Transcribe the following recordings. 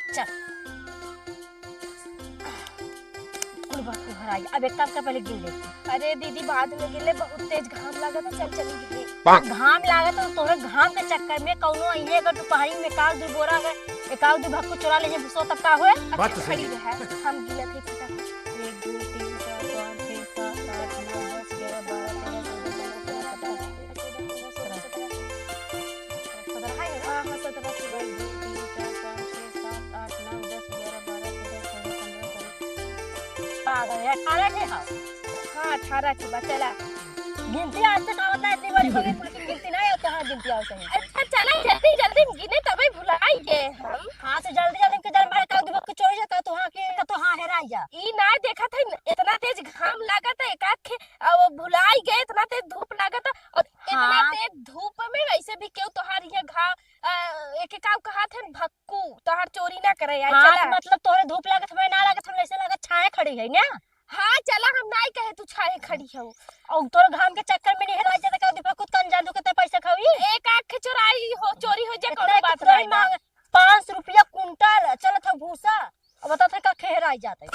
चल कुल बात को हराई। अब एक काम कर, पहले गिन लेती। अरे दीदी बाद में गिले, बहुत तेज घाम लगा था। चल चली गिले। घाम लागत तो तोरे घाम के चक्कर में कौनो इहे अगर दोपहरी में एकाध दू बोरा अगर एकाध दू भक्कू चुरा ले सो तब का होए। बात तो अच्छा सही खड़ी है। रहा, हम गिले थे पिता। 1 2 3 4 5 6 7 8 9 10 11 12 13 14 15 16 17 18 19 20 21 22 23 24 25 26 27 28 29 हाँ हाँ 17 की 1 2 3 4 5 6 7 8 9 10 11 12 13 14 15 16 आ गए 18 थे। हाँ 18 की बात। चला गिनती आज तक आवता है इतनी बड़ी बड़ी लेकिन गिनती नहीं होता है। गिनती आओ सही। अच्छा चला जल्दी जल्दी गिने तभी भुलाई गए हम। हाँ तो जल्दी जल्दी के जल मारे का दिमाग को चोरी जाता तो हाँ के तो हाँ हेरा जा। ई ना देखा था इतना तेज घाम लगा था, एक आंख वो भुलाई गए। इतना तेज धूप लगा था और इतना हाँ। तेज धूप में वैसे भी क्यों तोहार ये एक एक काम कहा थे भक्कू तोहार चोरी ना करे। हाँ चला तो मतलब तोरे धूप लागत हमें ना लागत हम ऐसे लागत छाए खड़ी है ना। हाँ चला, हम नहीं कहे तू छाए खड़ी हो। और तोरे घाम के चक्कर में नहीं हेरा जाता का दिमाग को तन जान दू के पैसा खावी। एक आंख चोराई हो चोरी हो जाए इतना कोनो बात कितना नहीं ना। मांग 5 रुपया कुंटल चलत है भूसा। अब बता थे का खेरा जाता है।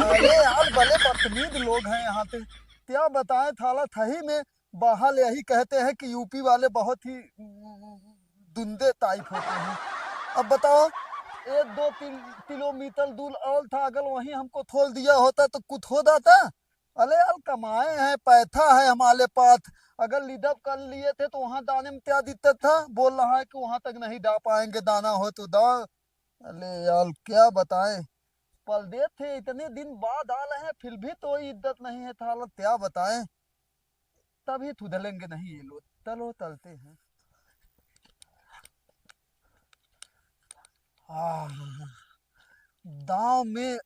अरे यार बड़े बदतमीज लोग हैं यहाँ पे। क्या बताएं, थाला थही में बहाल यही कहते हैं कि यूपी वाले बहुत ही दुंदे टाइप होते हैं। अब बताओ 1 2 3 किलोमीटर दूर और था, अगर वहीं हमको थोल दिया होता तो कुछ हो जाता। अरे यार कमाए हैं, पैसा है हमारे पास। अगर लीडअप कर लिए थे तो वहां दाने में क्या दिक्कत था। बोल रहा है कि वहां तक नहीं दा पाएंगे, दाना हो तो दा। अरे यार क्या बताएं, परदेश थे इतने दिन बाद आ रहे हैं फिर भी तो इज्जत नहीं है। था क्या बताएं, तभी सुधरेंगे नहीं ये लोग। चलो चलते हैं। गांव में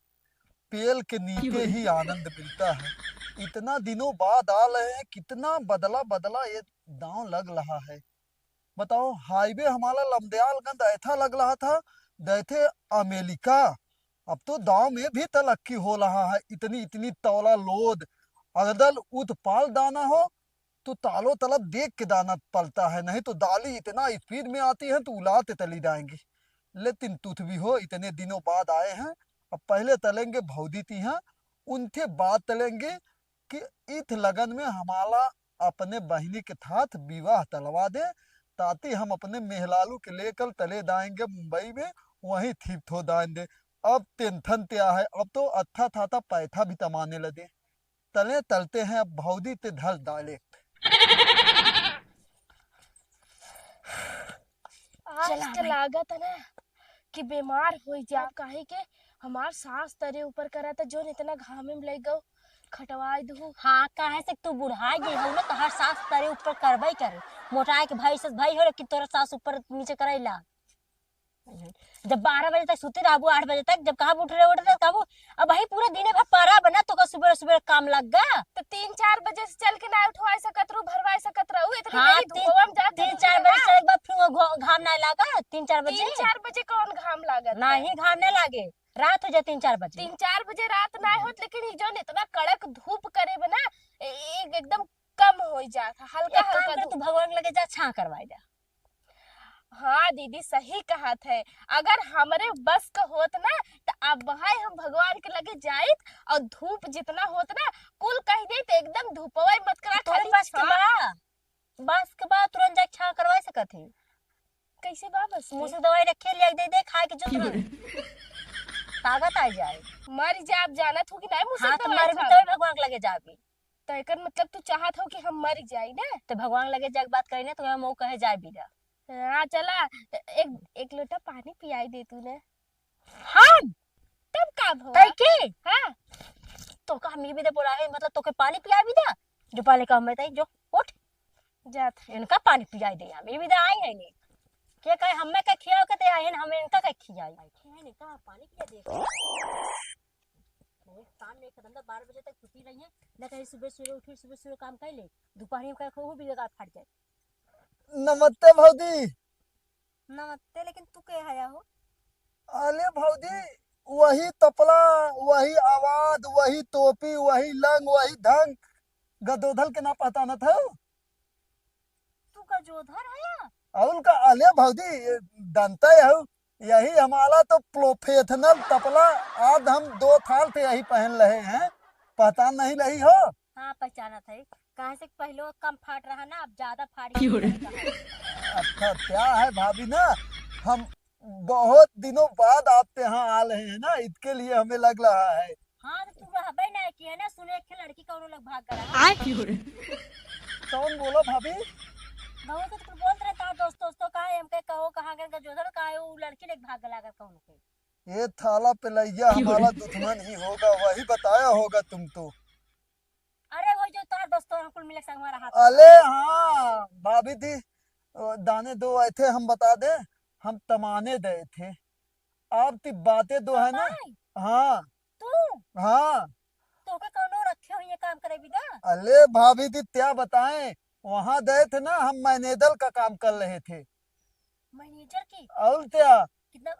पेल के नीचे ही आनंद मिलता है। इतना दिनों बाद आ रहे हैं, कितना बदला बदला ये गांव लग रहा है। बताओ हाईवे हमारा लमदयालगंज ऐसा लग रहा था जैसे अमेरिका। अब तो गांव में भी तरक्की हो रहा है। इतनी इतनी तौला लोद अदल उत्पाल दाना हो तो तालो तलब देख के दाना पलता है, नहीं तो दाली इतना स्पीड में आती है तो उलाते तली जाएंगी। लेकिन तुथ भी हो इतने दिनों बाद आए हैं। अब पहले तलेंगे भौदी ती हैं, उनके बाद तलेंगे कि इस लगन में हमारा अपने बहनी के साथ विवाह तलवा दे, ताकि हम अपने मेहलालू के लेकर तले जाएंगे मुंबई में, वहीं शिफ्ट हो जाएंगे। अब टेंशन क्या है, अब तो अच्छा था पैसा भी कमाने लगे। तले तलते हैं अब भौदी ते धल डाले। आज तो लागत है ना कि बीमार हो जा। काहे के हमार सांस तरे ऊपर करा था जो इतना घामे में लग गो खटवाई दू। हाँ काहे से तू बुढ़ा गई हो ना तो हर सांस तेरे ऊपर करबई करे। मोटाए के भाई से भाई हो कि तोरा सांस ऊपर नीचे करेला। जब 12 बजे तक सुते रहबू 8 बजे तक, जब कहा उठ रहे कहबू अब भाई पूरा दिन भर पारा बना तो का सुबह सुबह काम लग गा। तो 3 4 बजे से चल के ना उठवाई सकत रू भरवाई सकत रहू। इतनी हाँ देरी धुआं में जात 3 4 बजे से एक बार फिर घाम नहीं लगा। 3 4 बजे 3 4 बजे कौन घाम लागत नहीं घाम नहीं लागे। रात हो जाए 3 4 बजे। 3 4 बजे रात ना होत, लेकिन ई जो इतना कड़क धूप करे बना एकदम कम हो जाता हल्का एक काम हल्का कर तू भगवान लगे जा छा करवाई जा। हाँ दीदी सही कहत है। अगर हमरे बस का होत ना तो अब वहाँ हम भगवान के लगे जाइत और धूप जितना होत ना कुल कह देत एकदम धूपवाई मत करा तोरे खाली पास के बस के बाद तुरंत जा छा करवाई सकत है। कैसे बा बस मुंह से दवाई रखे लिया दे दे खाए के जो तुरंत ताकत आ जाए। मर जा आप जाना थू कि नहीं मुझसे हाँ तो दवाई मर भी खावे। तो भगवान के लगे जाबी। तो एकर मतलब तू चाहत हो कि हम मर जाई ना। तो भगवान लगे जाके बात करी ना तो हम कहे जाए भी जा। हाँ चला एक एक लोटा पानी पियाई दे तू ने। हाँ तब का भवा कई के हाँ तो का हम भी दे बोला है मतलब तो के पानी पिया भी दा जो पहले का मैं जो उठ जात इनका पानी पियाई दे हम भी दे आई है नहीं क्या कहे हमें का खिया के ते आई हमें इनका का खियाई है नहीं का पानी पिया दे। बहुत काम नहीं खत्म था 12 बजे तक छुट्टी रही है ना कहीं सुबह सुबह उठी सुबह सुबह काम कर ले दोपहर में का खो भी जगह फट जाए। नमस्ते भौजी। नमस्ते लेकिन तू के आया हो। अरे भौजी वही तपला, वही आवाज, वही टोपी, वही लंग, वही ढंग। गदोधल के ना पता न था। तू का जोधर आया। औल का अले भौजी जानते हो, यही हमारा तो प्रोफेशनल तपला। आज हम 2 साल से यही पहन रहे हैं, पहचान नहीं रही हो? हाँ पहचाना था। कहाँ से पहले कम फाट रहा ना, अब ज्यादा फाट गया। अच्छा क्या है भाभी ना, हम बहुत दिनों बाद आपके यहाँ आ रहे हैं ना, इसके लिए हमें लग रहा है। हाँ तो तू रहबे ना कि है ना, सुने एक लड़की कौनो लोग भाग गया। कौन बोला भाभी? गाँव तो तू बोल रहे था दोस्तों का है, हमके कहो कहाँ गए जोधर का है, वो लड़की ने भाग गया कर कौनो के। ये थाला पिलैया हमारा दुश्मन ही होगा, वही बताया होगा तुम तो। अरे वो जो तार दोस्तों कुल मिले संग हमारा हाथ। अरे हाँ भाभी थी, दाने दो आए थे, हम बता दे, हम तमाने गए थे। आप की बातें दो है ना। भाई हाँ तू हाँ। तो के कौनो रखे हो ये काम करे बिदा। अरे भाभी जी क्या बताएं, वहां गए थे ना, हम मैनेजर का काम कर रहे थे। मैनेजर की और क्या? कितना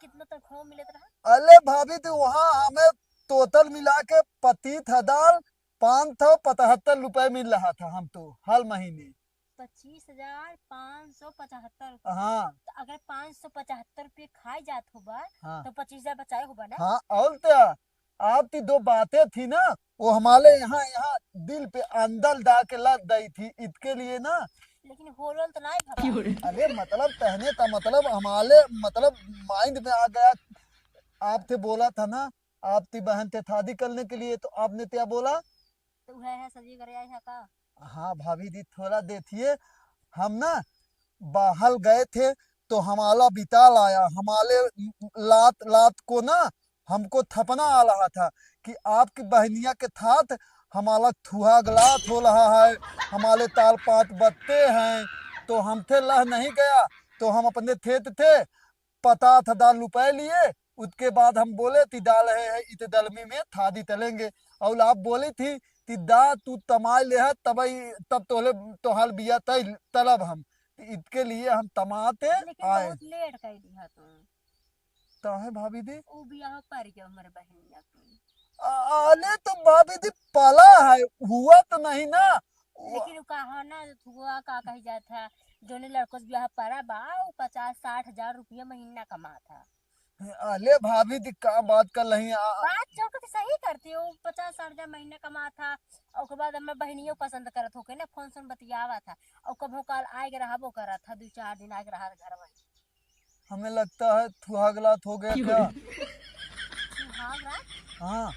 कितना तनख्वाह मिलत रहा? अरे भाभी जी वहां हमें टोटल मिला के 25,575 रुपए मिल रहा था, हम तो हर महीने। 25,575। हाँ तो अगर 575 रुपये खाई जात होगा हाँ तो 25,000 बचाए होगा ना। हाँ। और क्या, आपकी 2 बातें थी ना, वो हमारे यहाँ यहाँ दिल पे अंदर डाल के लग गई थी, इसके लिए ना। लेकिन होल तो नहीं भरा। अरे मतलब कहने का मतलब हमारे मतलब माइंड में आ गया। आपसे बोला था ना, आपकी बहन से शादी करने के लिए, तो आपने क्या बोला? तो वह है सब्जी करे आई है का। हाँ भाभी जी थोड़ा देखिए, हम ना बाहर गए थे, तो हमारा बिताल आया, हमारे लात लात को ना हमको थपना आ रहा था कि आपकी बहनिया के साथ हमारा थुहा गलात हो रहा है, हमारे ताल पात बत्ते हैं। तो हमसे लह नहीं गया, तो हम अपने खेत थे 50,000 रुपए लिए। उसके बाद हम बोले कि डाल है इत दलमी में थादी तलेंगे, और आप बोली थी कि दा तू तमाय ले है, तब तोले तोहाल बिया तय तलब हम, तो इसके लिए हम तमाते लेकिन आए। बहुत लेट कर दिया तुम। काहे भाभी जी? वो बियाह पर गया हमारे बहनिया की। अरे तो भाभी जी पला है, हुआ तो नहीं ना। लेकिन वो कहा ना हुआ का कही जाता था, जो ने लड़कों से ब्याह पड़ा बा, वो 50-60 हजार रुपया महीना कमा था। अरे भाभी जी क्या बात कर रही हैं बात जो कि सही करती हो, 50-60 हजार महीना कमा था। और के बाद हमारे बहनियों पसंद करत होके ना, फोन सुन बतियावा था। और कभो काल आए रहा वो करा था, 2-4 दिन आए रहा घर में। हमें लगता है थुहागलात हो गया क्या? हाँ रात हाँ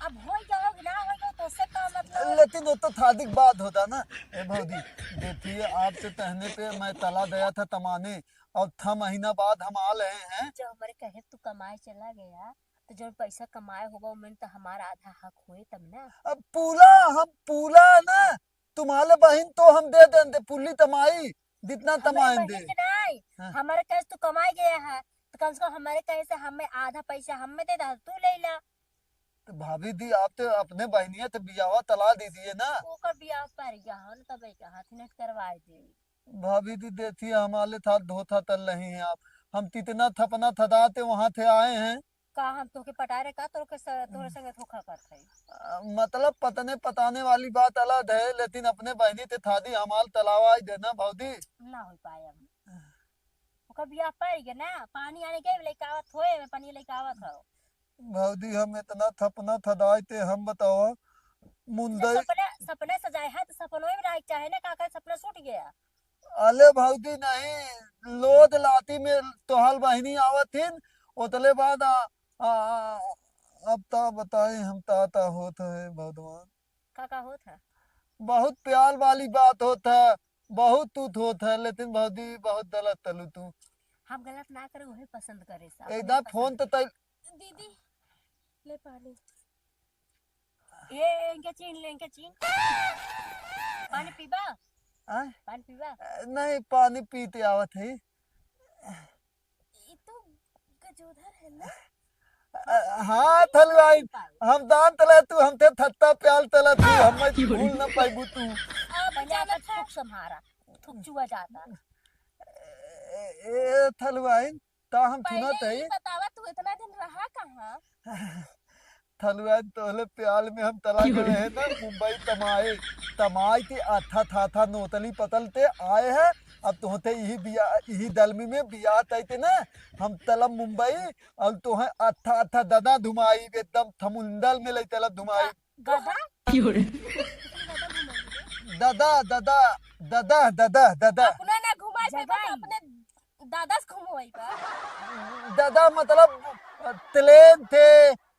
अब हो जाओगे ना हो तो उससे का मतलब। लेकिन वो तो थादिक बात होता ना। ए भौजी देखिए, आपसे कहने पे मैं तला गया था तमाने, और 6 महीना बाद हम आ रहे हैं। जब हमारे कहे तू कमाए चला गया, तो जो पैसा कमाए होगा उनमें तो हमारा आधा हक हुए तब ना। अब पूरा हम पूरा ना, तुम्हारे बहन तो हम दे देंगे पूरी तमाई, जितना हमारे तमाएंगे। बहन के नहीं, हाँ। हमारे कहे तू कमाए गया है तो कम से कम हमारे कहे से हमें आधा पैसा हमें दे दा, तू ले ला। तो भाभी दी आप तो अपने बहनिया तो बियावा तला दीजिए ना। ओकर बियाह पर गया हो ना, तब एक हाथ ने करवाए दे। भाभी दी देखिए हमारे साथ धोखा तल रही हैं आप, हम कितना थपना थदाते वहां थे आए हैं। का हम तोके पटाए रे का तोके तोरे संगे धोखा करत है। मतलब पतने पताने वाली बात अलग है, लेकिन अपने बहनी ते थादी हमाल तलावा देना भौजी। ना हो पाए अब ओकर बियाह पर गया ना, पानी आने के लेके आवत होए, मैं पानी लेके आवत हो। भौजी हम इतना थपना थदाए थे, हम बताओ जब मुंदई। सपने सपने सजाए है तो सपनों में रह चाहे ना, काका सपना छूट गया। अले भौजी नहीं, लोद लाती में तोहल बहनी आवत थिन, उतले बाद अब ता बताए हम ता होत है भगवान। काका हो था। बहुत प्यार वाली बात होता है, बहुत तूत होता है, लेकिन भौजी बहुत गलत तलू तू। हम गलत ना करे वही पसंद करे सा। एकदम फोन तो तय। दीदी ले पानी। ये इनके चीन ले, इनके चीन। पानी पीबा? आय? पानी पीबा? नहीं पानी पीते आवत है। ये तो गजोधर है ना। हाँ थलवाई, हम दान तला तू हमते थत्ता प्याल तला तू, हम भूल न पाइबू तू। अब पहले जाना आपका था। थुक सम्हारा, थुक चुआ जाता। ए थलवाई ता हम पहले सुनत है। ये बतावा तू इतना दिन रहा कहाँ। थलवाई तोहले प्याल में हम तला गए हैं ना, मुंबई तमाए तमाई के आथा था नोतली पतल ते आए हैं, अब तुहते यही दलमी में बियाह तैते ना हम तलब मुंबई और तुहे अच्छा अच्छा दादा धुमाई एकदम थमुंदल में ले तलब धुमाई गधा दादा दादा दादा दादा दादा अपना ना घुमाई पे बस जगाई। अपने दादा से घुमवाई बा। दादा मतलब प्लेन थे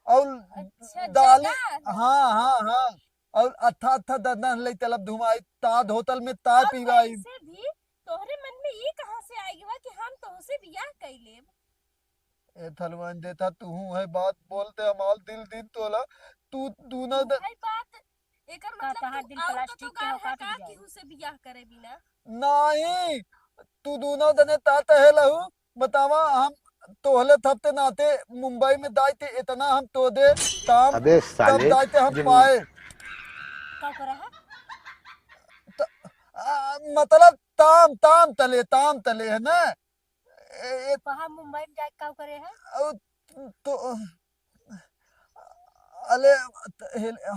और अच्छा दाली जगह। हाँ हाँ हाँ और अच्छा अच्छा दादा ले तलब धुमाई ताज होटल में ताज और पीवाई वैसे भी तोहरे मन में ये कहाँ से आई बा कि हम तोहसे बियाह कर लेब। ए थलवान देता तू है बात बोलते हमार दिल दिन तोला तू ना भाई बात एकर का मतलब तहार तू दिल और तो प्लास्टिक के गाल हो है काट का जाए। केहू से बियाह करे बिना। नहीं तू दोनों दने तात है लहू बतावा हम तोहले थपते नाते मुंबई में दाई थे इतना हम तो दे ताम अबे तब साले दाई थे हम जब पाए का करे है मतलब ताम तले है ना कहा मुंबई में जाके का करे है तो अले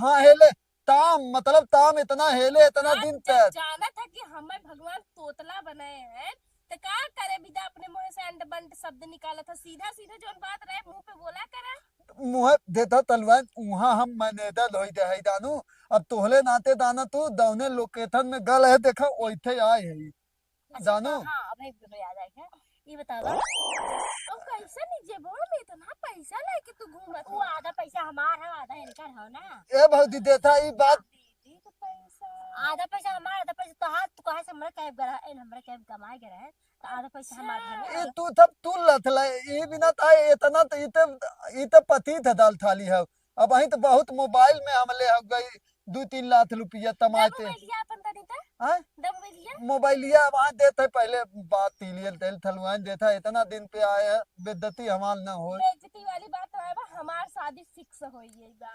हाँ हेले ताम मतलब ताम इतना हेले इतना हाँ, दिन जब तक जाना था कि हमें भगवान तोतला बनाए हैं तो का करे बिदा अपने मुंह से अंड बंड शब्द निकाला था सीधा सीधा जो बात रहे मुंह पे बोला करा। मुँह देता तलवार वहाँ हम मैनेजर होई दे है दानू अब तोहले नाते दाना तू दौने लोकेशन में गल है देखा ओइथे आए है अच्छा दानू हाँ अब एक याद आई है ये बतावा और कैसे नहीं जेबो में इतना पैसा लेके तू घूमत वो आधा पैसा हमार है आधा इनकर है ना ए भौजी देता ई बात दीदी का पैसा। आधा पैसा हमार आधा पैसा तो हाथ तू कहे से हमरा कैब गरा इन हमरा कैब कमाए गरा है तो आधा पैसा हमार है ए तू तब तू लथला ई बिना ताए इतना तो इते पति थ दाल थाली है अब अही तो बहुत मोबाइल में हमले हो गई 2-3 लाख रुपया दम तमाते लिया अपन तरीका हैं दम लिया। मोबाइलिया वहाँ देते पहले बात तिलियल तेल थलवान देता इतना दिन पे आए है बेइज्जती हमार ना हो बेइज्जती वाली बात तो है बा हमार शादी फिक्स होई है बा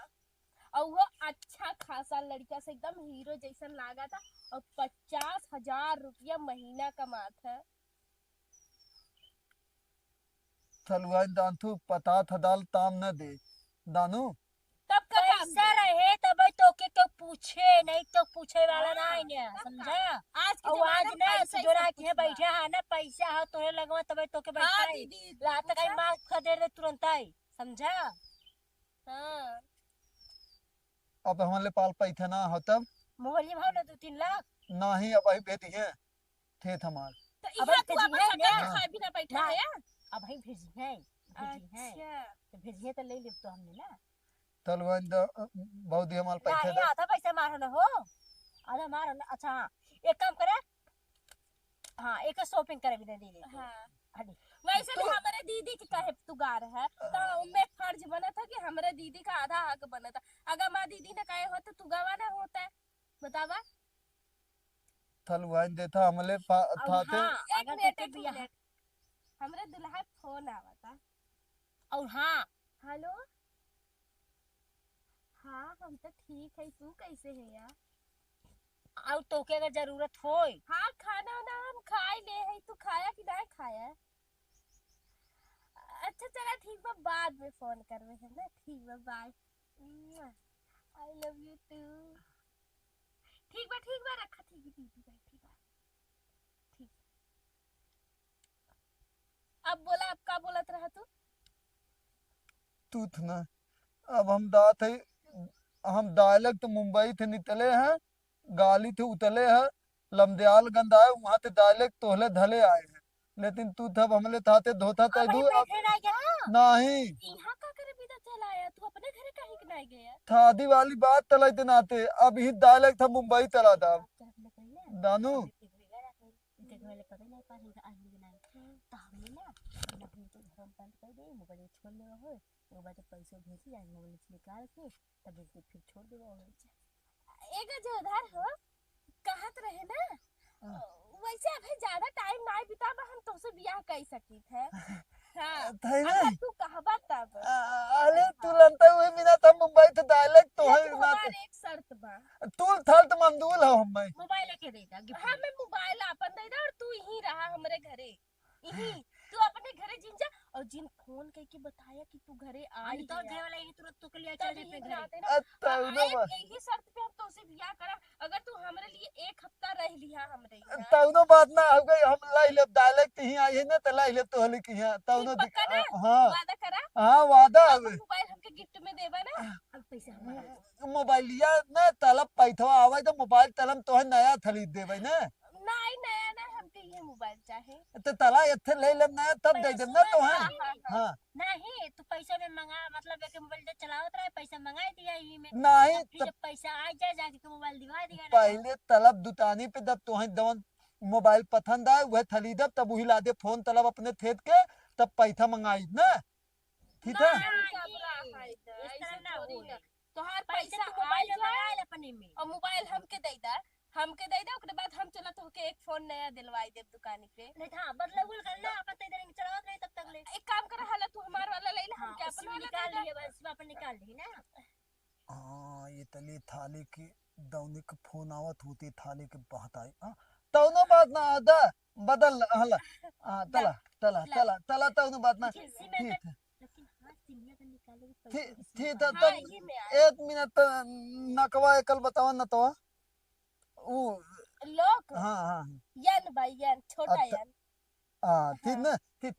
और वो अच्छा खासा लड़का से एकदम हीरो जैसन लागा था और 50,000 रुपया महीना कमात है। थलवान दांतु पता था दाल ताम न दे दानू तब का काम पैसा रहे तब तो के पूछे नहीं तो पूछे वाला ना है ना तब समझा आज के और आज जमाने में ना पैसा ही जोड़ा सब के कुछ बा। बैठे है ना पैसा है तोरे लगवा तब तो के हाँ बैठा दीदी रात तक पूछा? मार खदे दे तुरंत आई समझा हाँ अब हमारे पाल पैसा ना हो तब मोहल्ले भाव ना 2-3 लाख नाही अब अही बेटी है थे हमार तो अब इहा तो तू अपन जी है सटा ना। के खाए बिना बैठा ना। है या? अब भाई भेजी है अच्छा तो भेजिए तो ले ले तो हमने ना थलवान बहुत ही हमार पैसा नहीं दे आधा पैसा मारो ना हो आधा मारो ना अच्छा हाँ एक काम करे हाँ एक शॉपिंग करे भी दे दीदी हाँ हटी वैसे भी हमारे दीदी के कहे तू गार है तो उनमें फर्ज बना था कि हमारे दीदी का आधा हक बना था अगर माँ दीदी ने कहे होता तू गवा ना होता बतावा। थलवान देता हमले थाते हाँ एक अगर मिनट तोके एक बियाह मिनट हमरे दुल्हा फोन आवा था। और हाँ हेलो हाँ हम तो ठीक है तू कैसे है यार। और तोके अगर जरूरत होई हाँ खाना वाना हम खाए ले है तू खाया कि नहीं खाया। अच्छा चला ठीक बा बाद में फोन करवे है ना ठीक बा bye I love you too. ठीक बा रखा ठीक है दीदी बैठी बा ठीक। अब बोला अब का बोलत रहा तू। तू थ ना अब हम दात है हम डायलेक्ट मुंबई थे निकले हैं गाली थे उतले हैं लमदयाल गंद आए वहां ते डायलेक्ट तोहले धले आए हैं लेकिन तू तब हमले थाते धोता तय अब दू भाई अब बैठे ना क्या नहीं यहाँ का करे बिना चला आया तू अपने घरे कहीं के नहीं गया। थादी वाली बात तलते नाते अब ही डायलेक्ट था मुंबई तला था दानू पैसे भेजी जाए मोबाइल निकाल के तब फिर छोड़ दे एक जो उधार हो कहत रहे ना वैसे अभी ज्यादा टाइम नहीं बिताबा हम तुमसे बियाह कर सकी थे। हाँ थे ना अगर तू कहबा तब अरे तू लंता हुए बिना तब मुंबई थे डायलेक्ट तो है लेकिन ना हमार एक शर्त बा तू थल तो मंदूल हो हम मोबाइल लेके देता गिफ्ट हमें मोबाइल अपन दे दे और तू यहीं रहा हमारे घरे यहीं तू अपने घरे जिन जा और जिन फोन करके बताया कि तू घरे आ अरे तो घर वाला यही तुरंत तो के लिए चल तब जाए यही अपने घरे आते ना तौनो बात यही शर्त पे हम तुमसे बियाह करा अगर तू हमरे लिए 1 हफ्ता रह लिया हमरे यहाँ तौनो बात ना हो गई। हम लाई ले डायलेक्ट ही आई है ना तो लाई ले तो हली की है ठीक तौनो पक्का ना हाँ वादा करा हाँ वादा तो है अपन मोबाइल हमके गिफ्ट में देबा ना अब पैसा हमारा मोबाइलिया ना तलब पैथवा आवे तो मोबाइल तलम तो है नया खरीद देबै ना नहीं नया ना हमके ये मोबाइल चाहे तो तला इथे ले लेब नया तब दे देब ना तो है हाँ हाँ हाँ हाँ नहीं तू पैसा में मंगा मतलब एक मोबाइल जो चलावत रहे पैसा मंगा दिया ही में नहीं अब फिर जब पैसा आ जाए जाके के मोबाइल दिवा दिया ना पहले तलब दुकानी पे जब तो है दवन मोबाइल पसंद आए वह खरीदब तब वही ला दे फोन तलब अपने थेत के तब पैसा मंगाई ना ठीक है नहीं, इस तरह ना थोड़ी होई। ना तोहार पैसे पैसा तू आ मोबाइल में जाए मंगा ले अपने में और मोबाइल हमके दे दा ओकरे बाद हम चला तो के एक फोन नया दिलवाई देब दुकानी पे नहीं था बदले उल करना अपन ते इधर चलावत रहे तब तक ले एक काम कर हाला तू हमार वाला ले ले हाँ हम क्या उसी अपन में वाला निकाल दे लिए बस अपन निकाल ली ना हाँ ये तली थाली की दौनिक फोन आवत होती थाली के बहत आई हाँ तौनो बात ना आदा बदल हला हाँ तला तला तला तला तौनो बात ना लेकिन सिम में ठीक है लेकिन हाँ सिम में तो निकाले भी पैसे ठीक किसी ठीक में है हाँ तब ये में आ एक मिनट नकवा एकल बतावा न तो वो लोग हाँ हाँ यन भाई यन छोटा अच्छा यन हाँ ठीक हाँ ना ठीक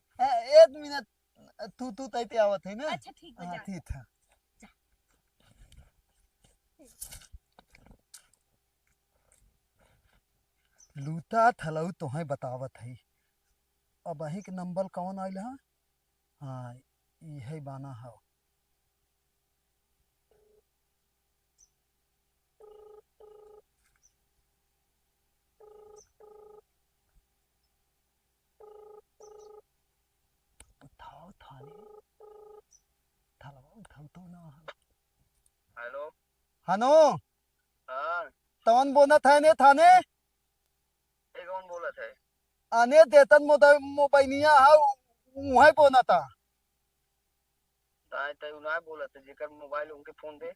एक मिनट तू तैते आवत है ना अच्छा ठीक हाँ बजा ठीक है लूटा थलऊ तोहे बतावत है अब अही के नंबर कौन आइल है हाँ यही बाना है उठाओ थाने थलवा उठाओ तो ना हेलो हनो हाँ तवन बोनत है ने थाने ये कौन बोलत है अने देतन मोबाइलिया है वही बोनता ताई ताई उन्हें बोलत है जेकर मोबाइल उनके फोन दे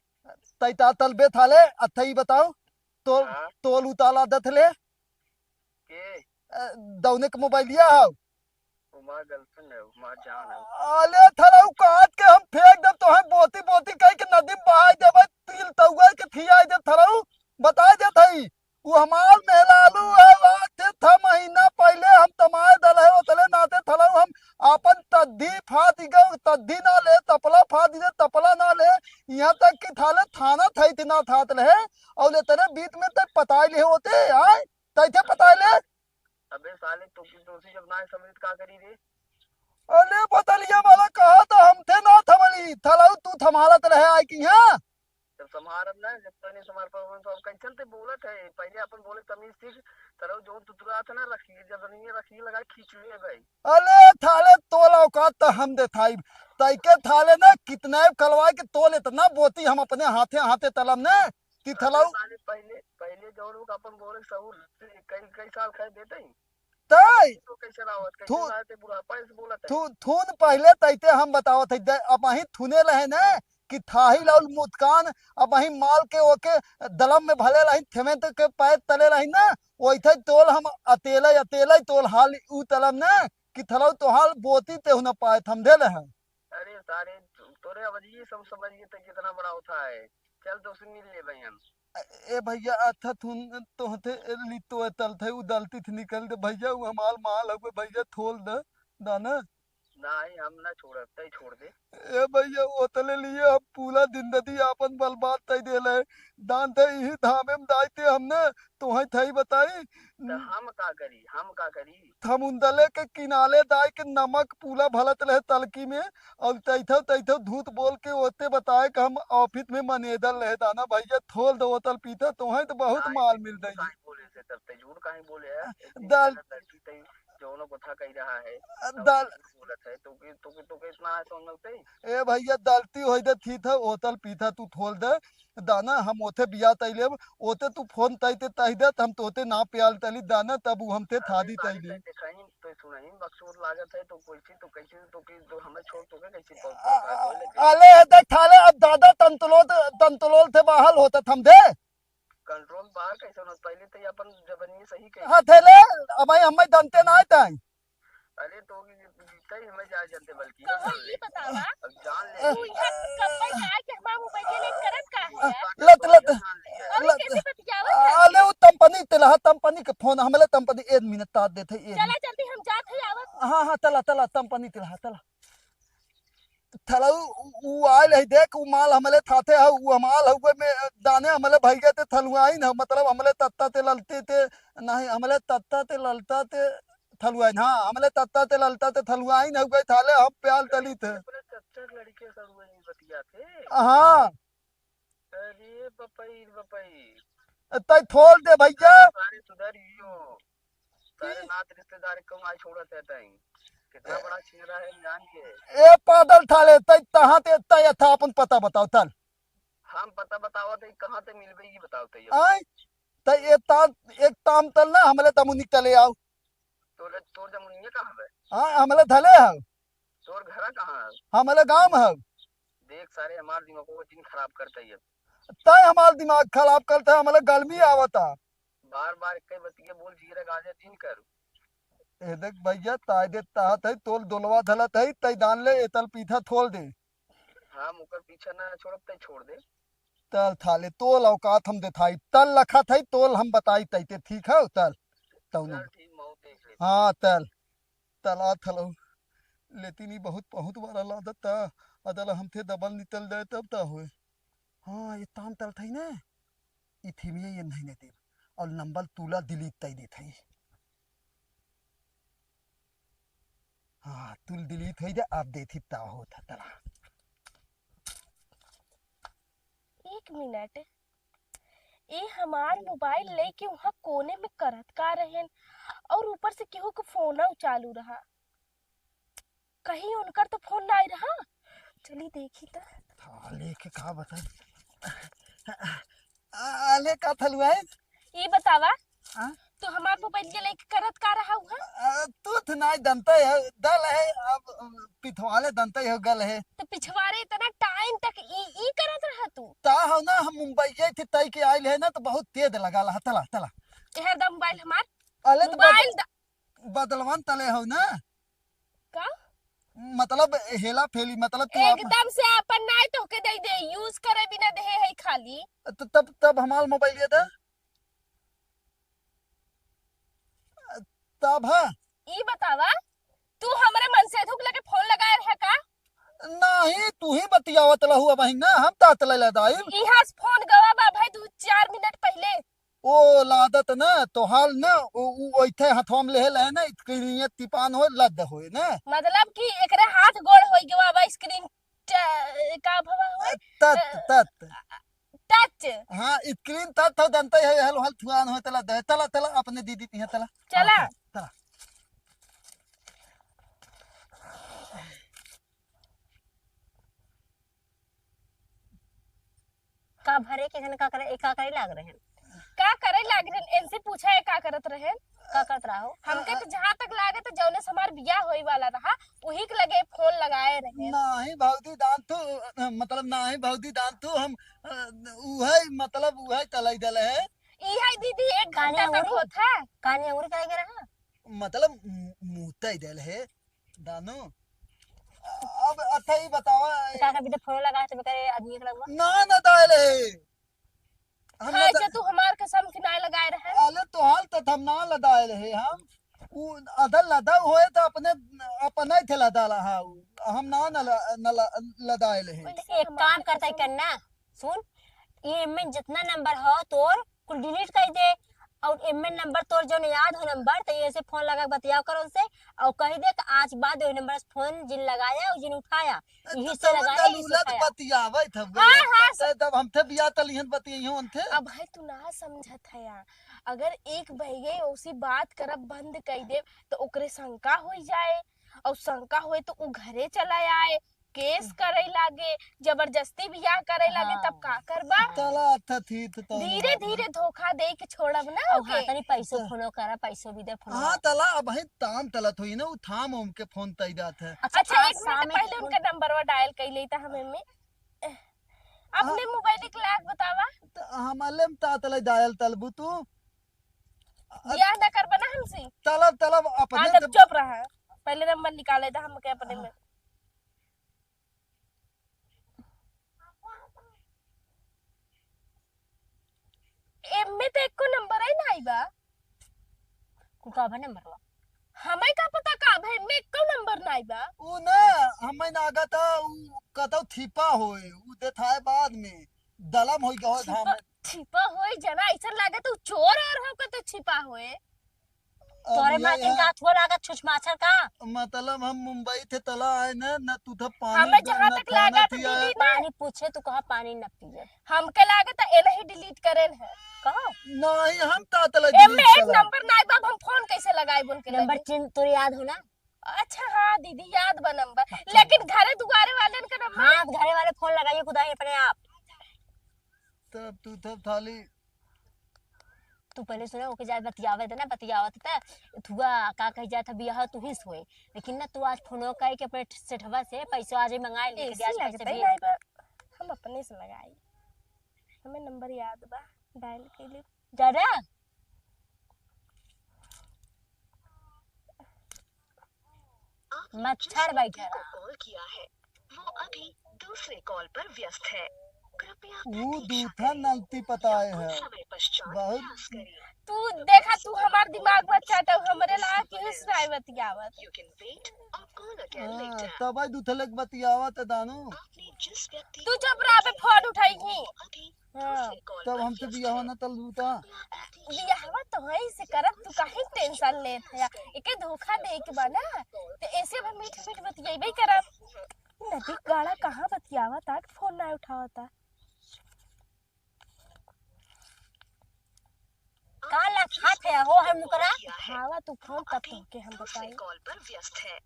तैता तलबे थाले अथई बताओ तोल हाँ तोल उताला दथले के दौने के मोबाइलिया है उमार गर्लफ्रेंड है उमार जान है आले थरऊ काट के हम फेंक दे तो हम बोती बोती कह के नदी में बहाई देबे तिल तउआ के थियाई दे थरऊ बता दे थई वो हमार मेहरालू है बात था महीना पहले हम तमाए दल है उतले नाते थरऊ हम आपन तद्दी फात गो तद्दी ना ले तपला फात दे तपला ना ले यहाँ तक कि थाले थाना थई तिना थात रहे और ले तेरे बीच में तक पताई ले होते आय तैथे पताई ले अबे साले तो की दोषी जब ना समझ का करी रे अरे बतलिया वाला कहा तो हम थे ना थमली थलऊ तू थमालत रहे आय की हां जब समारब ना जब तने समार पर तो अब कैसे ते बोलत है पहले अपन बोले तमीज सीख तरह जो तुतरा था ना रखी जब नहीं रखी लगा खींच लिए भाई अरे थाले तोल औकात तो हम दे थाई तैके थाले ना कितना कलवा के तोल इतना बोती हम अपने हाथे हाथे तलम ने कि थलऊ साले पहले पहले जो लोग अपन बोले सहूर कई कई साल खा देते ही तई तो कैसे रावत कैसे थू- लाते बुढ़ा पैसे बोलत है थू थून पहले तैते हम बताओ थे अब वही थूने रहे ना कि थाही लाउल मुस्कान अब वही माल के ओके दलम में भले रही थेमे तो के पैर तले रही ना ओइथे तोल हम अतेले अतेले तोल हाल उ तलम ना कि थलऊ तो हाल बोती ते न पाए थम दे रहे अरे सारे तोरे अवधि सब समझिए तो कितना बड़ा होता है चल तो उससे मिल ले भाई हम ए भैया अच्छा थून तो हथे लितो तल थे उ दलती थी निकल दे भैया उ हमाल माल हवे भैया थोल दे दाना नहीं हम ना छोड़ तई छोड़ दे ए भैया ओतले लिए हम पूरा जिंदगी आपन बर्बाद तई देले दान थे ही धामे में दाइते हमने तो है थई बताई तो हम का करी हम उंदले के किनारे दाई के नमक पूरा भलत रहे तलकी में और तैथो धूत बोल के ओते बताए कि हम ऑफिस में मैनेजर रहे दाना भैया थोल दो बोतल पीता तो है तो बहुत काहे माल ते मिल झूठ रही काहे बोले से तब ते झूठ काहे बोले है इतनी दाल मेहनत लड़की तई जौनो कथा कह रहा है तब दाल झूठ बोलत है तो के इतना है समझते ए भैया दलती होई दे थी था ओतल पीता तू थोल दे दाना हम ओथे बिया तैले ओते तू फोन तैते तई दे हम तोते ना प्याल तली दाना तब उ हमते थादी तैले कहीं तो सुनही बक्सूर लागत है तो कोई चीज तो कैसे तो हमें छोड़ तो के कैसे बोले अले देख थाले अब दादा तंतलोल थे बाहल होता थम दे कंट्रोल बाहर कैसे होना पहले तो ये अपन जबनी सही कही हाँ थेले अब हमें दंते ना आते अरे तो कहीं हमें जा जानते बल्कि कहो ये बतावा अब जान ले तू यहाँ कंपनी में आके हमारा मोबाइल ले करत का है यार लत लत जान लिया अभी लत कैसे बतियावत है अले वो तंपनी तेला तंपनी के फोन हमले तंपनी 1 मिनट तात देथे 1 चला जल्दी हम जात है आवत हाँ हाँ तला तला तंपनी तेला तला थला उ आयल है देख उ माल हमले थाते है उ माल हुए में दाने हमले भई गए थे थलुआई न मतलब हमले तत्ता ते ललते ते नहीं हमले तत्ता ते ललता ते थलुआई हाँ हमले तत्ता ते ललता ते थलुआई न हुए थाले हम प्याल तली थे अपने चच्चा लड़के सब हुए नहीं बतिया थे हाँ अरे बपई बपई तय थोल दे भैया सारे सुधर हियो सारे नात रिश्तेदार कम आई छोड़त है तई कितना बड़ा चेहरा है जान के ए पादल थाले तय तहां ते तय था अपन पता बताओ तल हम पता बताओ तो कहाँ से मिल गई ये बताओ तो ये आय तय एक ताम तल ना हमले तमुनी चले आओ तोर जमुनिया कहाँ है हाँ हमले धले है तोर घर कहाँ है हमले गांव है देख सारे हमारे दिमाग को दिन खराब करते है तय हमार दिमाग खराब करते है हमले गर्मी आवता बार बार कई बतिये बोल जीरे गाजे दिन कर ए देख भैया ताय दे तात है तोल दोलवा धलत है तय दान ले एतल पीठा थोल दे हाँ मुकर पीछे ना छोड़ब तय छोड़ दे तल थाले तोल औकात हम देथाई तल लखा थई तोल हम बताई तैते ठीक है तल तौनो चल ठीक मऊ देख ले हाँ तल तला थलो लेती नहीं बहुत बहुत बार लादत ता अदल हमथे दबल निकल जाए तब ता होए हाँ ये ताम तल थई ने इथी में ये नहीं दे और नंबर तूला डिलीट तई दे थई हाँ तुल डिलीट हो जा आप देथी ता होता तला 1 मिनट ये हमार मोबाइल लेके वहाँ कोने में करत का रहेन और ऊपर से केहू को फोन चालू रहा कहीं उनकर तो फोन ना रहा चली देखी तो था लेके का बता आले का थलुआ है ये बतावा हाँ? तो हमार मोबाइल के लेके करत का रहा हुआ तू तो नहीं दंते है दल है अब पिथवाले दंते है गल है तो पिछवाड़े इतना टाइम तक ई करत रहा तू ता हो ना हम मुंबई गए थे तई के आइल है ना तो बहुत तेज लगा ला तला तला यह दा मोबाइल हमार अले तो मोबाइल बदलवान तले हो ना का मतलब हेला फेली मतलब तू एकदम से अपन नहीं तो के दे दे यूज करे बिना दे है खाली तो तब हमार मोबाइल ये था तब है ई बतावा तू हमरे मन से धुक लगे फोन लगाए रहे का नहीं तू ही बतियावत लहुआ बहिन ना हम तात ले लदाइल इहाँ से फोन गवा बा भाई 2-4 मिनट पहले ओ लादत ना तो हाल ना ओइथे हथवा में लेहल है ना स्क्रीन तिपान हो लद होए ना मतलब कि एकरे हाथ गोड़ होई गवा बा स्क्रीन का भवा होई तत तत टच हाँ स्क्रीन तत तो दंते है हल हल थुआन हो तला दे तला तला अपने दीदी तिहा तला चला तला का भरे के जन का करे का करे लाग रहे हैं का करे लाग रहे इनसे पूछा है का करत रहे का करत रहो हमके तो जहां तक लागे तो जौने से हमार बियाह होई वाला रहा वही के लगे फोन लगाए रहे नहीं भौजी दान तो मतलब नहीं भौजी दान तो हम उहे मतलब उहे तलाई दल है ई है दीदी 1 घंटा कान्या तक उरी? होता कान्या उरी करे के रहा मतलब मुंहता ही दल है दानो अब अच्छा ही बतावा का का बिना फोन लगा तो करे आदमी के लगवा ना दाल है हम हां जे तू हमार कसम के ना लगाए रहे अले तो हाल तो हम ना लदायल है हम उ अदल लदा होए तो अपने थे लदाला हा हम ना लदायल है एक काम करता है करना सुन ये में जितना नंबर हो तोर कुल डिलीट कर दे और एमएन नंबर तोर जो याद हो नंबर तो ऐसे फोन लगा बतियाओ करो उससे और कह दे कि आज बाद वही नंबर से फोन जिन लगाया और जिन उठाया यही से लगाया यही से उलट उठाया बतियावे थे हाँ, तब हम थे बिया तलिहन बतियो थे अब भाई तू ना समझत है यार अगर एक बहगे उसी बात करब बंद कर दे तो ओकरे शंका हो जाए और शंका होए तो उ घरे चला आए केस करे लागे जबरदस्ती बियाह करे लागे तब का करबा तला अच्छा थी तो धीरे धीरे धोखा दे के छोड़ब ना और ओके हाँ तनी पैसों फोनो करा पैसों भी दे फोन हाँ तला अब है ताम तलत हुई ना उ थाम हम के फोन तई जात है अच्छा आज 1 शाम मिनट में पहले उनका नंबर डायल कर लेता हमें में अपने मोबाइल के लाग बतावा हमाले में तातले दायल तलबू तू बियाह ना करबा ना हमसे तलब हाँ अपने तब चुप रहा पहले नंबर निकाले था हम के अपने में। एमे तो एको नंबर है ना बा। कुका भा नंबर बा हमें का पता का भाई में एको नंबर ना बा। ऊ ना हमें ना आगा था ऊ कतौ छिपा होए ऊ देखाए बाद में दलम होई गयो धाम छिपा होए जना ऐसा लागे तो चोर और हो के तो छिपा होए। तोरे माथिन का थोड़ा लागत छुछ माछर का मतलब हम मुंबई थे तला आए न तू था पानी हमें जहाँ तक लागा तो पिया दीदी पानी पूछे तो कहा पानी न पिए हमके लागे तो एला ही डिलीट करेन है कहो। नहीं हम तातला एमे एक नंबर ना बा हम फोन कैसे लगाए बोल के नंबर लगे? चिन्ह तोरे याद हो ना अच्छा हाँ दीदी याद बा नंबर लेकिन घरे दुआरे वाले का नंबर। हाँ घरे वाले फोन लगाइए खुदा ही अपने आप। तब तू तब थाली तू पहले सुना ओके जाए बतियावत ना बतियावत था थुआ का कह जाता बियाह तू ही सोए लेकिन ना तू आज फोन कह के अपने सेठवा से पैसा आज मंगाए लेके दे आज पैसे लगता भेज ही बा हम अपने से लगाई हमें नंबर याद बा डायल के लिए। दादा मच्छर बैठा कॉल किया है वो अभी दूसरे कॉल पर व्यस्त है कृपया वो दूठा नलती पताए है समय पश्चात बहुत प्रयास करें तू देखा तू हमार दिमाग में चाटा हमरे ला के ही सुनाई बतियावत। यू कैन वेट और कॉल अगेन हाँ, लेटर तब आई दूठलक बतियावा त दानो आपने जिस व्यक्ति तू जब रात में फोन उठाई ही अभी हाँ दूसरे कॉल तब पर हमसे बियाह न तल दूता बियाहवा तो वही से करब तू काहे टेंशन लेत है एके धोखा दे के बना तो ऐसे भी मीठ मीठ बतियाइबे करब। नदी गाड़ा कहाँ बतियावत आज फोन ना उठावता। का लखात है हो है मुकरा उठावा तू फोन तब तो के हम दूसरे बताई। कॉल पर व्यस्त है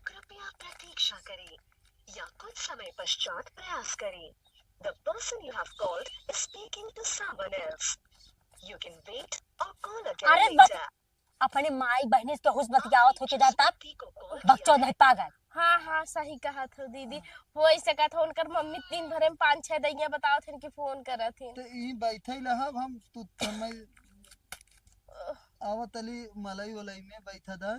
कृपया प्रतीक्षा करें या कुछ समय पश्चात प्रयास करें The person you have called is speaking to someone else. You can wait or call again अरे बस later. अपने माई बहनी के हुस बतियावत हो के जाता व्यक्ति को कॉल बच्चों नहीं पागल हाँ हाँ सही कहा था दीदी हो ऐसे कहा था उनकर मम्मी दिन भर में 5-6 दैया बताओ थे कि फोन करत थी। तो ई बैठे लहब हम तू समय आवत अली मलाई वलाई में बैठा था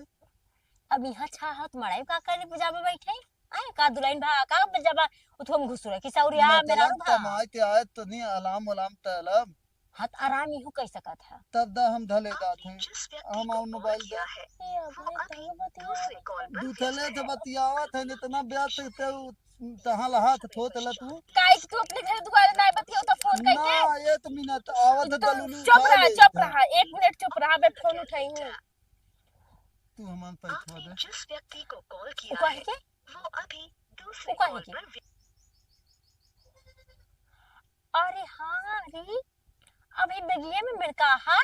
अब यहाँ छा हाथ मड़ाई का करे पजामा बैठे आए का दुलाइन भा का पजामा उठम घुसुरा कि सौरिया मेरा मतलब भा कमाए के आए तो नहीं अलाम वलाम तलब हाथ आराम ही कह सकत है तब दा हम धले दात आपने हैं जिस व्यक्ति हम को और कॉल मोबाइल किया दे है ये वो अपने अभी तो दूसरे कॉल पर दूठले व्यस्त तो है बतियावत है इतना ब्याह ते तहां लहात थोत ल तू काहे कि तू अपने घर दुआरे ना बतियो तो फोन ना करके एक मिनट आवत दलुलू चुप रहा 1 मिनट चुप रहा मैं फोन उठाई हूँ। तू हमान पैसा आपने दे जिस व्यक्ति को कॉल वो किया कहे है के वो अभी दूसरे वो कहे कॉल के पर अरे हाँ रे अभी बगिए में मिलका है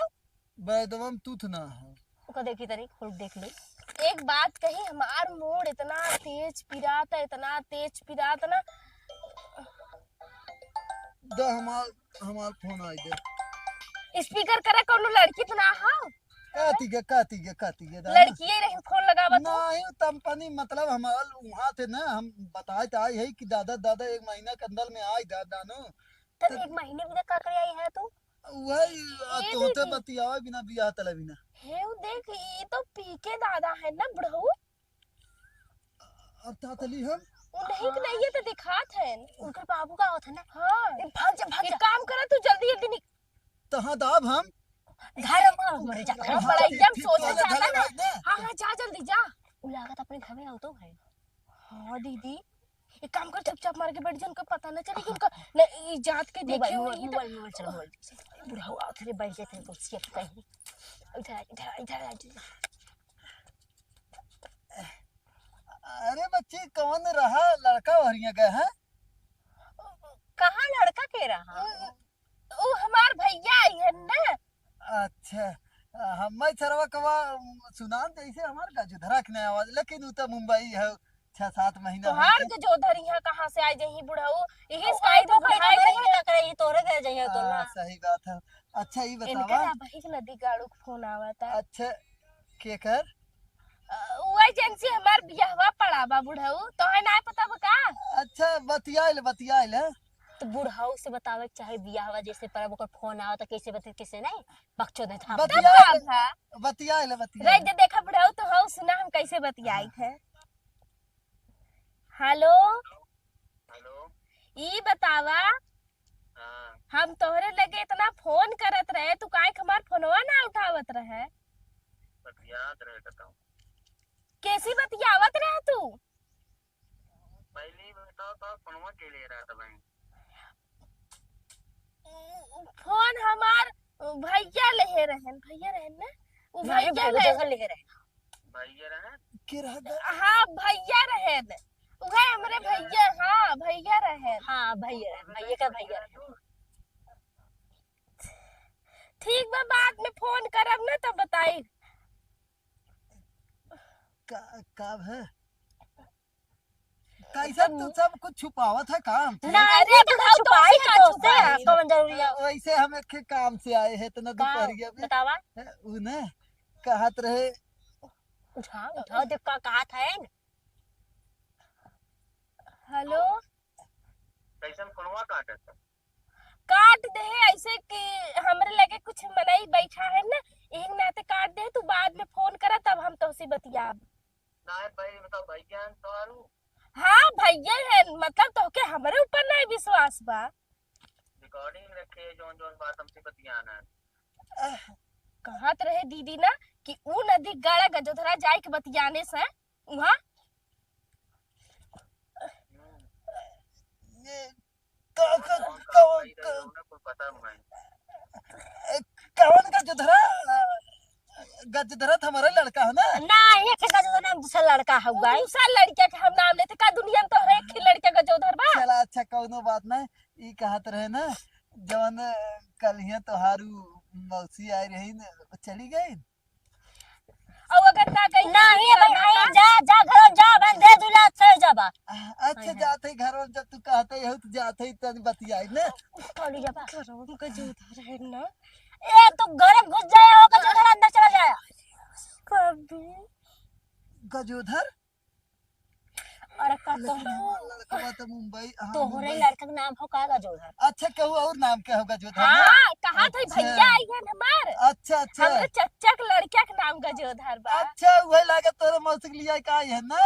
बैदवम तूथ ना है उसको देखी तरी खुद देख ले एक बात कही हमार मूड इतना तेज पिराता ना द हमार फोन आई दे स्पीकर करे कोनो लड़की तो ना हो काती गे लड़की ही रही फोन लगावा तो नहीं कंपनी मतलब हमार वहाँ थे ना हम बताए तो आई है कि दादा दादा 1 महीना के अंदर में आई दादा नो तब 1 महीने में का करे आई है तू वही ये तोते देखी। बतियावे बिना बियाह तले बिना हे वो देख ये तो पीके दादा है ना बुढ़ऊ अब तातली हम वो नहीं कि नहीं ये तो दिखात है। उनके बाबू का होता ना हाँ भाग जा एक काम करा तू जल्दी जल्दी तहाँ दाब हम घर में मर जा हाँ, बड़ा एकदम सोच वाले चाहता धले ना। भाई ने। हाँ हाँ जा जल्दी जा। उ लागत अपने घर में आओ तो है हाँ दीदी एक काम कर चुपचाप मार के बैठ जा उनको पता ना चले कि उनका न, ये जात के देखे हो ये तो मोबाइल चलो मोबाइल बुढ़ा हुआ तेरे बैठ जाते हैं कुर्सी पे कहीं इधर अरे बच्ची कौन रहा लड़का वहरिया गए हैं कहाँ लड़का के रहा वो हमार भैया आई है ना। अच्छा हम सरवा कवा सुनान जैसे हमार गाजू धरा के नहीं आवाज लेकिन उ तो मुंबई है 6-7 महीना तो हो हार गए। के जो धर यहाँ कहाँ से आई जही बुढ़ऊ यही आई साइड तो में भाई भाई नहीं करे ये तोरे घर जाइए तो ना सही बात है अच्छा ये इनके बतावा ना बहिक नदी गाड़ू के फोन आवता अच्छा के कर वो एजेंसी हमार बियाहवा पड़ा बा बुढ़ऊ तो है ना पता बका। अच्छा बतियाइल है तो बुढ़ाऊ से बतावे के चाहे बियाह हुआ जैसे पर ओकर फोन आवा तो कैसे बते कैसे नहीं बकचोद है था बतिया बतिया ले बतिया रे जे देखा बुढ़ाऊ तो हौ सुना हम कैसे बतियाई थे। Hello hello. ई बतावा हाँ, हम तोहरे लगे इतना फोन करत रहे तू काहे हमार फोनवा ना उठावत रहे। याद रहे बताओ। कैसी बतियावत रहे तू। पहले ही बताओ तो फोनवा के ले रहा था भाई। फोन हमार भैया ले रहन ना वो नहीं भैया भाई ले जगह ले रहे भैया रहे के रह हाँ भैया रहन वह हमरे भैया हाँ भैया रहन। हाँ भैया भैया का भैया रहे। ठीक बा बाद में फोन करब ना तब बताई। का है कैसा तू सब कुछ छुपावत है काम से? ना अरे अरे तो बुढ़ाऊ छुपाई तो है का तो से छुपाई? कौन जरूरी है वैसे हम एक काम से आए हैं इतना का दोपहरिया में बतावा उन्हें कहत रहे उठाओ देख का कहा था है हेलो कैसे फोनवा काटे था। काट दे ऐसे कि हमरे लगे कुछ मनई बैठा है ना एक नाते काट दे तू बाद में फोन करा तब हम तोसे बतियाब। ना भाई बताओ भैया तो आरू हाँ भैया है मतलब तोके हमरे ऊपर नहीं विश्वास बा। रिकॉर्डिंग रखे जोन जोन बात हमसे बतियाना है। कहत रहे दीदी ना कि ऊ नदी गाड़ा गजोधरा जाए के बतियाने से वहाँ ये कोई पता नहीं। कौन गजधरा हमारा लड़का है ना ना ये के का जो नाम दूसरा लड़का है ऊ दूसरा लड़का के हम नाम लेते का दुनिया में तो है एक ही लड़का गजोधर बा। चला अच्छा कौनो बात नहीं ई कहत रहे ना जवन कल ही तोहारू मौसी आई रही न चली गई और अगर ना गई नहीं भाई जा जा घर जा बंदे दूल्हा से जाबा अच्छा जाते घर में जब तू कहते हो तो जाते ही तन बतियाई ना कॉलेज जाबा गजोधर है ना ए तो घर में घुस जाए हो का जो अंदर चला जाए कभी गजोधर अरे का तो लड़का तो मुंबई हाँ, तोहरे मुंबई। लड़का का नाम हो का गजोधर अच्छा कहू और नाम क्या होगा गजोधर हाँ कहा था अच्छा। भैया आई है हमार अच्छा अच्छा हमरे चच्चा के लड़का के नाम गजोधर बा। अच्छा वही लागत तोरे मौसी के लिए का है ना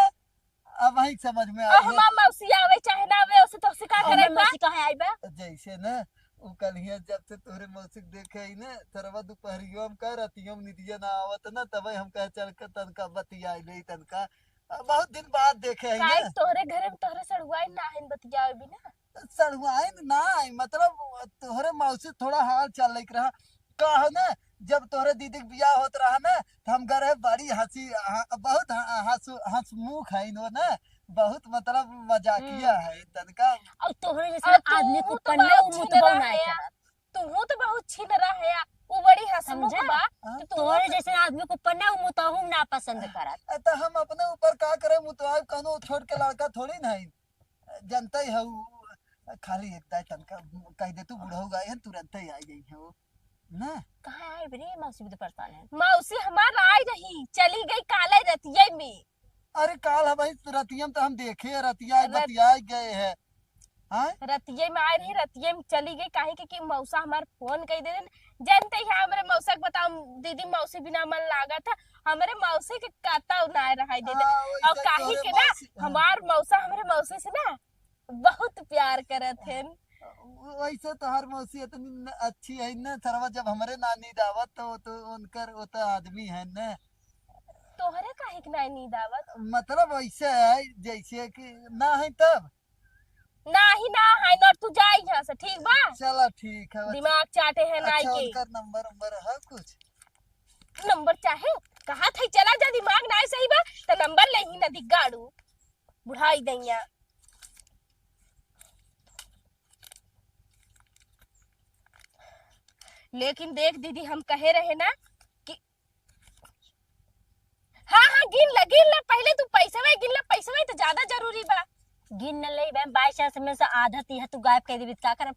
अब वही समझ में और आई है हमार मौसी आवे चाहे ना आवे उसे तो का और करे बा। मौसी कहां आई बा जैसे ना वो कल ही जब से तोरे मौसी के देखे ही ना तरवा दोपहरियो में कह रतियो में निदिया ना आवत ना तब हम कह चल के तनका बतियाई ले तनका बहुत दिन बाद देखे ही काहे ना तोहरे घरे में तोहरे सड़ुआई ना है बतियावे भी ना। सड़ुआई ना आई मतलब तोहरे मौसी थोड़ा हाल चल लग रहा कहो ना जब तोहरे दीदी के बियाह होत रहा ना तो हम गए बड़ी हंसी बहुत हंसमुख है नो ना बहुत मतलब मजाकिया है तनका और तोहरे और जैसे तू आदमी को तो पन्ने बहुत उमुत छिनरा बहु नहीं है करत तू तो बहुत छिनरा है वो बड़ी हंसमुख समझा? बा हाँ? तो तोहरे जैसे आदमी को पन्ने उमुत हम ना पसंद करत तो हम अपने ऊपर का करे मुतवा कनो छोड़ के लड़का थोड़ी नहीं जनता ही है खाली एक दाई तनका कह दे तू बूढ़ा हो गए हैं तुरंत ही आई गई है वो ना कहां आई बरे मौसी भी तो परेशान है मौसी हमार आई रही चली गई काले रतिये में। अरे काल है भाई रतियम तो हम देखे रतिया रत- बतिया गए हैं हाँ रतिये में आई रही रतिये में चली गई काहे कि मौसा हमार फोन कई दे जानते ही हमरे मौसा के बताओ दीदी मौसी बिना मन लागा था हमरे मौसी के काता ना रहा दे हाँ, वैसे और काहे तोरे के ना मौसी- हाँ। हमार मौसा हमरे मौसी से ना बहुत प्यार करत है। वैसे तो हर मौसी इतनी अच्छी है ना सरवा जब हमारे नानी दावत तो उनकर वो तो आदमी है ना तोहरे काहे के ना नींद आवत मतलब वैसे है जैसे कि ना है तब नाही ना है ना तू जा यहाँ से ठीक बा चलो ठीक है दिमाग चाटे है नाई अच्छा के उनका नंबर है कुछ नंबर चाहे कहा था चला जा दिमाग ना सही बा तो नंबर ले ही ना दिगाड़ू बुढ़ाई दैया। लेकिन देख दीदी हम कहे रहे ना कि हाँ गिन ला पहले तू पैसा गिन ला पैसा तो ज्यादा जरूरी बा। गिन न ले बहन 22 से में से आधा तीहा तू गायब कर देबी का करब